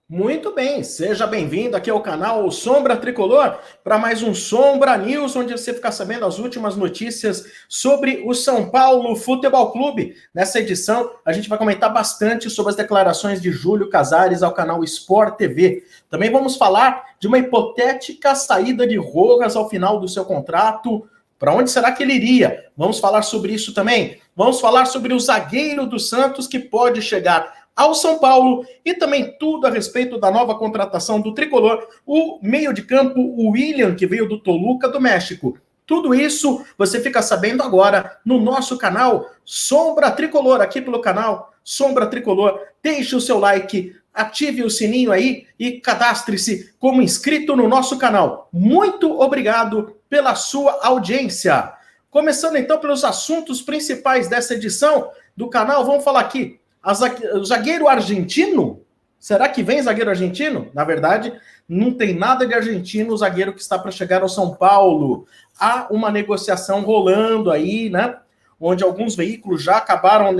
Muito bem, seja bem-vindo aqui ao canal Sombra Tricolor para mais um Sombra News, onde você fica sabendo as últimas notícias sobre o São Paulo Futebol Clube. Nessa edição, a gente vai comentar bastante sobre as declarações de Júlio Casares ao canal Sport TV. Também vamos falar de uma hipotética saída de Rojas ao final do seu contrato. Para onde será que ele iria? Vamos falar sobre isso também. Vamos falar sobre o zagueiro do Santos que pode chegar ao São Paulo e também tudo a respeito da nova contratação do Tricolor, o meio de campo, o William, que veio do Toluca, do México. Tudo isso você fica sabendo agora no nosso canal Sombra Tricolor, aqui pelo canal Sombra Tricolor. Deixe o seu like, ative o sininho aí e cadastre-se como inscrito no nosso canal. Muito obrigado pela sua audiência. Começando então pelos assuntos principais dessa edição do canal, vamos falar aqui. O zagueiro argentino? Será que vem zagueiro argentino? Na verdade, não tem nada de argentino o zagueiro que está para chegar ao São Paulo. Há uma negociação rolando aí, né? Onde alguns veículos já acabaram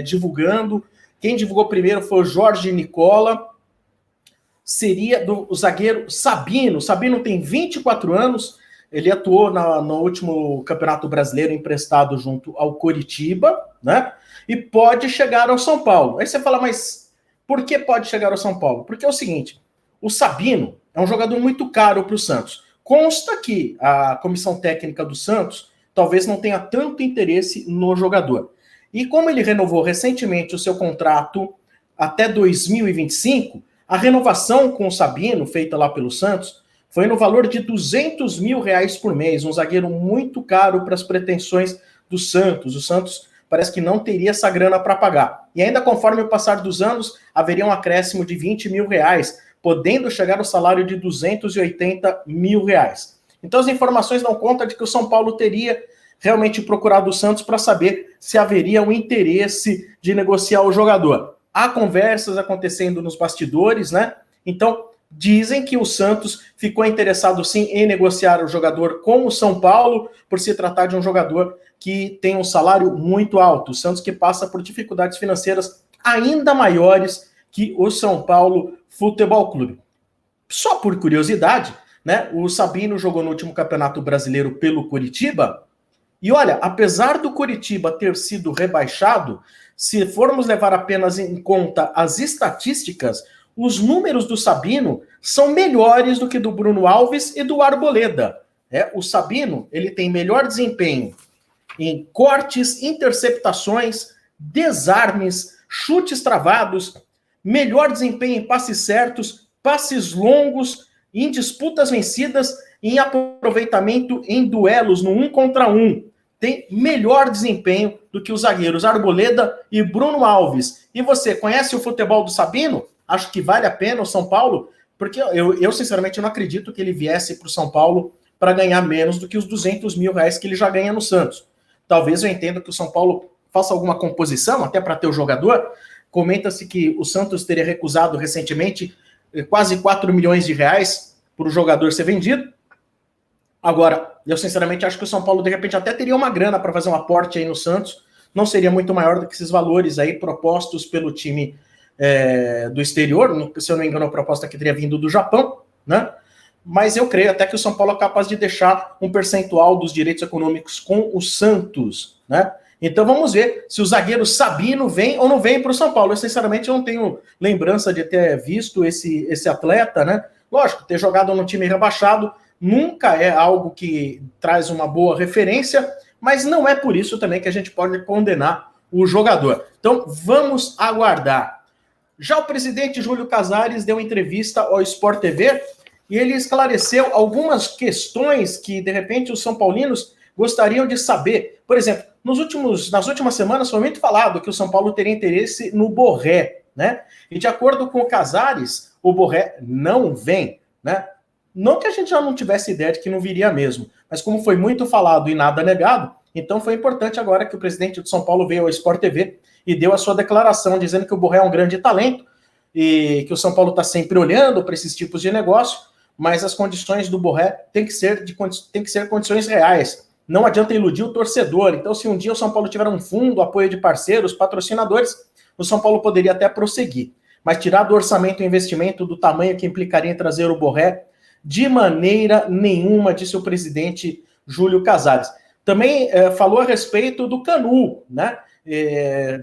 divulgando. Quem divulgou primeiro foi o Jorge Nicola. Seria do zagueiro Sabino. Sabino tem 24 anos. Ele atuou no último Campeonato Brasileiro emprestado junto ao Coritiba, né? E pode chegar ao São Paulo. Aí você fala, mas por que pode chegar ao São Paulo? Porque é o seguinte, o Sabino é um jogador muito caro para o Santos. Consta que a comissão técnica do Santos talvez não tenha tanto interesse no jogador. E como ele renovou recentemente o seu contrato até 2025, a renovação com o Sabino, feita lá pelo Santos, foi no valor de R$200 mil por mês, um zagueiro muito caro para as pretensões do Santos. O Santos parece que não teria essa grana para pagar. E ainda conforme o passar dos anos, haveria um acréscimo de R$20 mil, podendo chegar ao salário de R$280 mil. Então as informações dão conta de que o São Paulo teria realmente procurado o Santos para saber se haveria um interesse de negociar o jogador. Há conversas acontecendo nos bastidores, né? Então, dizem que o Santos ficou interessado sim em negociar o jogador com o São Paulo, por se tratar de um jogador que tem um salário muito alto. O Santos que passa por dificuldades financeiras ainda maiores que o São Paulo Futebol Clube. Só por curiosidade, né? O Sabino jogou no último Campeonato Brasileiro pelo Coritiba. E olha, apesar do Coritiba ter sido rebaixado, se formos levar apenas em conta as estatísticas, os números do Sabino são melhores do que do Bruno Alves e do Arboleda. O Sabino ele tem melhor desempenho em cortes, interceptações, desarmes, chutes travados, melhor desempenho em passes certos, passes longos, em disputas vencidas, em aproveitamento em duelos no 1 contra 1. Tem melhor desempenho do que os zagueiros Arboleda e Bruno Alves. E você conhece o futebol do Sabino? Acho que vale a pena o São Paulo, porque eu sinceramente não acredito que ele viesse para o São Paulo para ganhar menos do que os R$200 mil que ele já ganha no Santos. Talvez eu entenda que o São Paulo faça alguma composição, até para ter o jogador. Comenta-se que o Santos teria recusado recentemente quase R$4 milhões para o jogador ser vendido. Agora, eu sinceramente acho que o São Paulo de repente até teria uma grana para fazer um aporte aí no Santos. Não seria muito maior do que esses valores aí propostos pelo time do exterior. Se eu não me engano, a proposta que teria vindo do Japão, né? Mas eu creio até que o São Paulo é capaz de deixar um percentual dos direitos econômicos com o Santos, né? Então vamos ver se o zagueiro Sabino vem ou não vem para o São Paulo. Eu sinceramente não tenho lembrança de ter visto esse atleta, né? Lógico, ter jogado no time rebaixado nunca é algo que traz uma boa referência, mas não é por isso também que a gente pode condenar o jogador. Então vamos aguardar. Já o presidente Júlio Casares deu entrevista ao Sport TV e ele esclareceu algumas questões que, de repente, os são paulinos gostariam de saber. Por exemplo, nas últimas semanas foi muito falado que o São Paulo teria interesse no Borré, né? E de acordo com o Casares, o Borré não vem, né? Não que a gente já não tivesse ideia de que não viria mesmo, mas como foi muito falado e nada negado, então foi importante agora que o presidente de São Paulo veio ao Sport TV e deu a sua declaração dizendo que o Borré é um grande talento e que o São Paulo está sempre olhando para esses tipos de negócio, mas as condições do Borré têm que ser condições reais. Não adianta iludir o torcedor. Então, se um dia o São Paulo tiver um fundo, apoio de parceiros, patrocinadores, o São Paulo poderia até prosseguir. mas tirar do orçamento o investimento do tamanho que implicaria em trazer o Borré, de maneira nenhuma, disse o presidente Júlio Casares. Também falou a respeito do Canu, né?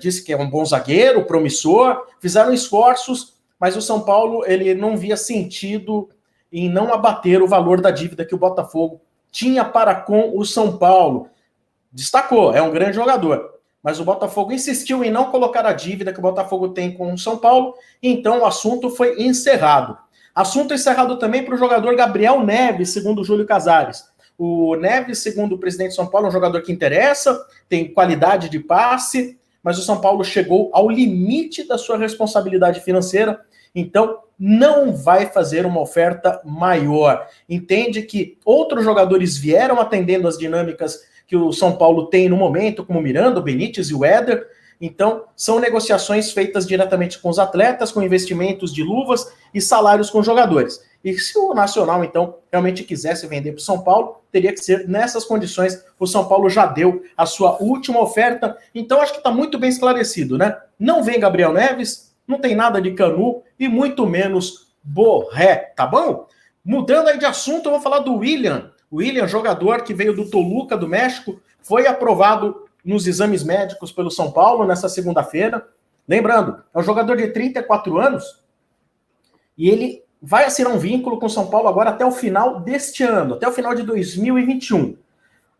Disse que é um bom zagueiro, promissor, fizeram esforços, mas o São Paulo ele não via sentido em não abater o valor da dívida que o Botafogo tinha para com o São Paulo. Destacou, é um grande jogador, mas o Botafogo insistiu em não colocar a dívida que o Botafogo tem com o São Paulo, então o assunto foi encerrado. Assunto encerrado também para o jogador Gabriel Neves, segundo o Júlio Casares. O Neves, segundo o presidente de São Paulo, é um jogador que interessa, tem qualidade de passe, mas o São Paulo chegou ao limite da sua responsabilidade financeira, então não vai fazer uma oferta maior. Entende que outros jogadores vieram atendendo as dinâmicas que o São Paulo tem no momento, como o Miranda, o Benítez e o Éder. Então, são negociações feitas diretamente com os atletas, com investimentos de luvas e salários com jogadores. E se o Nacional, então, realmente quisesse vender para o São Paulo, teria que ser nessas condições. O São Paulo já deu a sua última oferta. Então, acho que está muito bem esclarecido, né? Não vem Gabriel Neves, não tem nada de Canu e muito menos Borré, tá bom? Mudando aí de assunto, eu vou falar do William. O William, jogador que veio do Toluca, do México, foi aprovado nos exames médicos pelo São Paulo nessa segunda-feira. Lembrando, é um jogador de 34 anos e ele vai assinar um vínculo com o São Paulo agora até o final deste ano, até o final de 2021.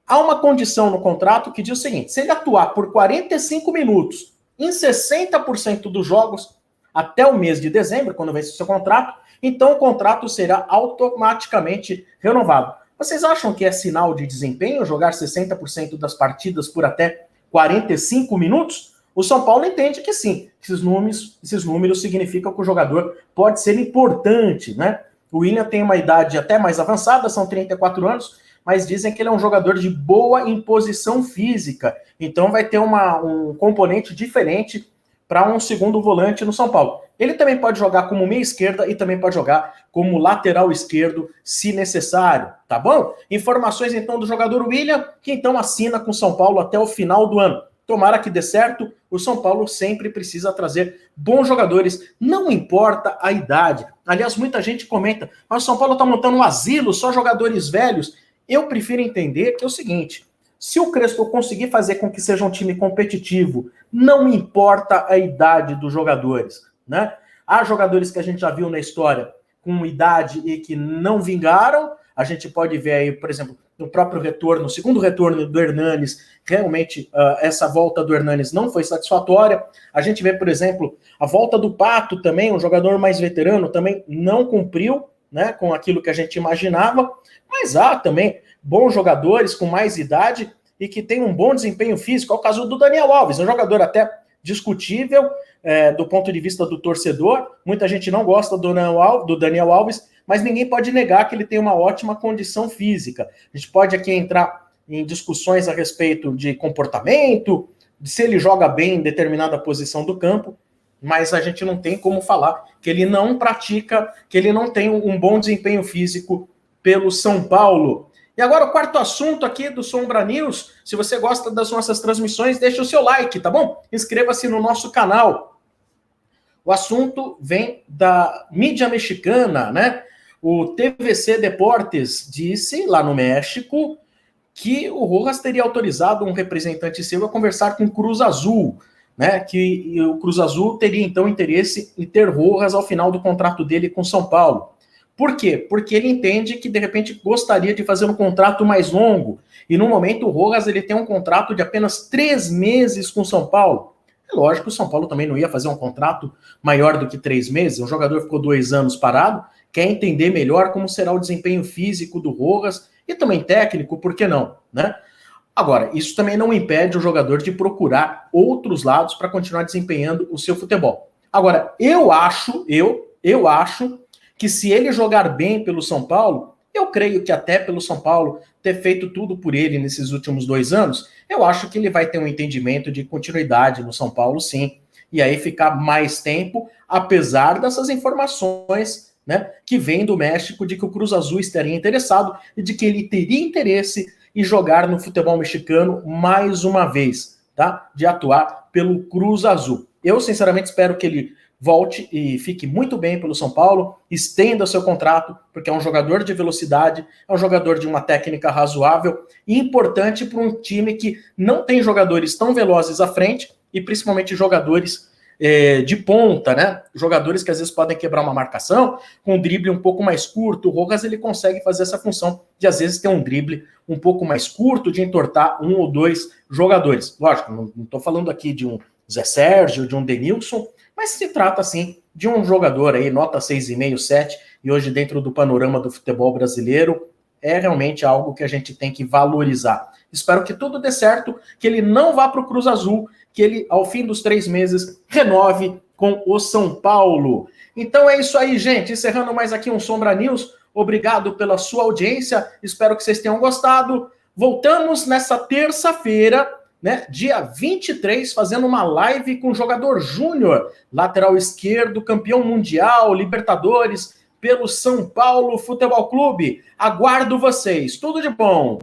Há uma condição no contrato que diz o seguinte: se ele atuar por 45 minutos em 60% dos jogos até o mês de dezembro, quando vence o seu contrato, então o contrato será automaticamente renovado. Vocês acham que é sinal de desempenho jogar 60% das partidas por até 45 minutos? O São Paulo entende que sim. Esses números significam que o jogador pode ser importante, né? O William tem uma idade até mais avançada, são 34 anos, mas dizem que ele é um jogador de boa imposição física. Então vai ter um componente diferente para um segundo volante no São Paulo. Ele também pode jogar como meia esquerda e também pode jogar como lateral esquerdo, se necessário, tá bom? Informações então do jogador William, que então assina com o São Paulo até o final do ano. Tomara que dê certo, o São Paulo sempre precisa trazer bons jogadores, não importa a idade. Aliás, muita gente comenta, mas o São Paulo está montando um asilo, só jogadores velhos. Eu prefiro entender que é o seguinte: se o Crespo conseguir fazer com que seja um time competitivo, não importa a idade dos jogadores, né? Há jogadores que a gente já viu na história com idade e que não vingaram. A gente pode ver aí, por exemplo, no próprio retorno, o segundo retorno do Hernanes, realmente essa volta do Hernanes não foi satisfatória. A gente vê, por exemplo, a volta do Pato também, um jogador mais veterano, também não cumpriu, né, com aquilo que a gente imaginava. Mas há também bons jogadores com mais idade e que tem um bom desempenho físico. É o caso do Daniel Alves, um jogador até discutível do ponto de vista do torcedor. Muita gente não gosta do Daniel Alves, mas ninguém pode negar que ele tem uma ótima condição física. A gente pode aqui entrar em discussões a respeito de comportamento, de se ele joga bem em determinada posição do campo, mas a gente não tem como falar que ele não pratica, que ele não tem um bom desempenho físico pelo São Paulo. E agora o quarto assunto aqui do Sombra News. Se você gosta das nossas transmissões, deixa o seu like, tá bom? Inscreva-se no nosso canal. O assunto vem da mídia mexicana, né? O TVC Deportes disse, lá no México, que o Rojas teria autorizado um representante seu a conversar com o Cruz Azul, né? Que o Cruz Azul teria, então, interesse em ter Rojas ao final do contrato dele com São Paulo. Por quê? Porque ele entende que, de repente, gostaria de fazer um contrato mais longo. E, no momento, o Rojas ele tem um contrato de apenas 3 meses com São Paulo. É lógico que o São Paulo também não ia fazer um contrato maior do que 3 meses. O jogador ficou 2 anos parado, quer entender melhor como será o desempenho físico do Rojas e também técnico, por que não, né? Agora, isso também não impede o jogador de procurar outros lados para continuar desempenhando o seu futebol. Agora, eu acho que se ele jogar bem pelo São Paulo, eu creio que até pelo São Paulo ter feito tudo por ele nesses últimos 2 anos, eu acho que ele vai ter um entendimento de continuidade no São Paulo, sim, e aí ficar mais tempo, apesar dessas informações, né, que vem do México de que o Cruz Azul estaria interessado e de que ele teria interesse em jogar no futebol mexicano mais uma vez, tá? De atuar pelo Cruz Azul. Eu, sinceramente, espero que ele volte e fique muito bem pelo São Paulo, estenda seu contrato, porque é um jogador de velocidade, é um jogador de uma técnica razoável e importante para um time que não tem jogadores tão velozes à frente e principalmente jogadores de ponta, né? Jogadores que às vezes podem quebrar uma marcação com um drible um pouco mais curto. O Rojas ele consegue fazer essa função de às vezes ter um drible um pouco mais curto, de entortar um ou dois jogadores. Lógico, não estou falando aqui de um Zé Sérgio, de um Denilson, mas se trata assim de um jogador aí, nota 6,5, 7, e hoje dentro do panorama do futebol brasileiro é realmente algo que a gente tem que valorizar. Espero que tudo dê certo, que ele não vá para o Cruz Azul, que ele, ao fim dos 3 meses, renove com o São Paulo. Então é isso aí, gente. Encerrando mais aqui um Sombra News. Obrigado pela sua audiência. Espero que vocês tenham gostado. Voltamos nessa terça-feira, né, dia 23, fazendo uma live com o jogador júnior, lateral esquerdo, campeão mundial, Libertadores, pelo São Paulo Futebol Clube. Aguardo vocês. Tudo de bom.